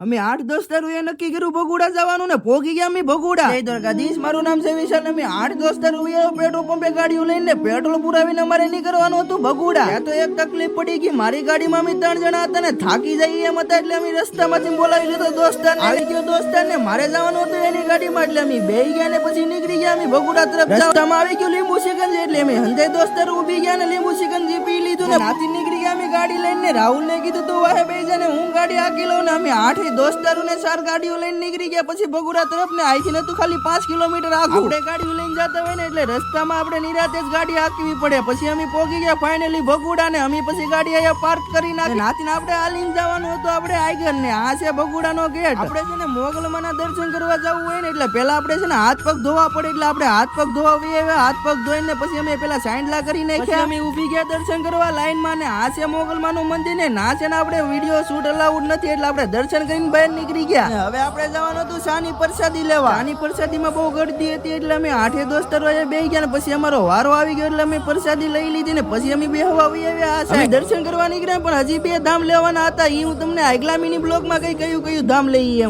અમે 8 દોસ્તારો એ નક્કી કર્યું ભગુડા જવાનું ને ભોગી ગયા અમે ભગુડા. જય દ્વારકાધીશ. મારું નામ છે વિશાલ. અમે 8 દોસ્તારો પેટ્રોલ પંપે ગાડીઓ લઈને પેટ્રોલ પુરાવીને અમારે નીકળવાનું હતું ભગુડા. ત્યાં તો એક તકલીફ પડી ગઈ. મારી ગાડીમાં અમે 3 જણા હતા ને થાકી જઈએ એમ હતા એટલે અમે રસ્તામાંથી બોલાવી લીધો દોસ્તાર. આવી ગયો દોસ્તાર ને મારે જવાનું હતું એની ગાડીમાં એટલે અમે બેહી ગયા ને પછી નીકળી ગયા અમે ભગુડા તરફ. રસ્તામાં આવી ગયું લીંબુ સિકંજી એટલે અમે હંજાઈ દોસ્તારો ઊભી ગયા ને લીંબુ સિકંજી પી લીધું ને નાથી નીકળી ગયા અમે ગાડી લઈને. રાહુલ ને કીધું તું વાહે બેહી જા ને હું ગાડી આકી લઉં ને. અમે 8 દોસ્તારો ને 4 ગાડીઓ લઈને નીકળી ગયા પછી ભગુડા તરફ ને. આઈથી નતું ખાલી 5 કિલોમીટર આગળ. આપણે ગાડીઓ લઈને જતા હોય ને એટલે રસ્તામાં આપણે નિરાતે જ ગાડી આકવી પડે. પછી અમે પહોંચી ગયા ફાઇનલી ભગુડા ને. અમે પછી ગાડી અહીંયા પાર્ક કરી નાખી. નાથી આપણે હાલીને જવાનું હતું આપણે આગળ ને. આ છે ભગુડાનો ગેટ. આપણે છે ને મોગલમાના દર્શન કરવા જવું હોય ને એટલે પેલા આપણે છે ને હાથ પગ ધોવા પડે એટલે આપણે હાથ પગ ધોવા આવ્યા. હાથ પગ ધોઈને પછી અમે પેલા સાંડલા કરી નાખ્યા. અમે ઊભી ગયા દર્શન કરવા લાઈનમાં ને. આ છે મોગલમાનું મંદિર ને. ના છે ને આપણે વિડીયો શૂટ અલાઉડ નથી એટલે આપણે દર્શન કરીને બહાર નીકળી ગયા. હવે આપણે જવાનું હતું સાની પ્રસાદી લેવા. સાની પ્રસાદીમાં બહુ ગળદી હતી એટલે અમે 8 દોસ્તારો બેહી ગયા ને પછી અમારો વારો આવી ગયો એટલે અમે પ્રસાદી લઈ લીધી ને પછી અમે બેહવા આવ્યા. અમે દર્શન કરવા નીકળ્યા પણ હજી 2 ધામ લેવાના હતા. એ હું તમને આગલા મિની બ્લોગમાં કયું ધામ લઈએ એમ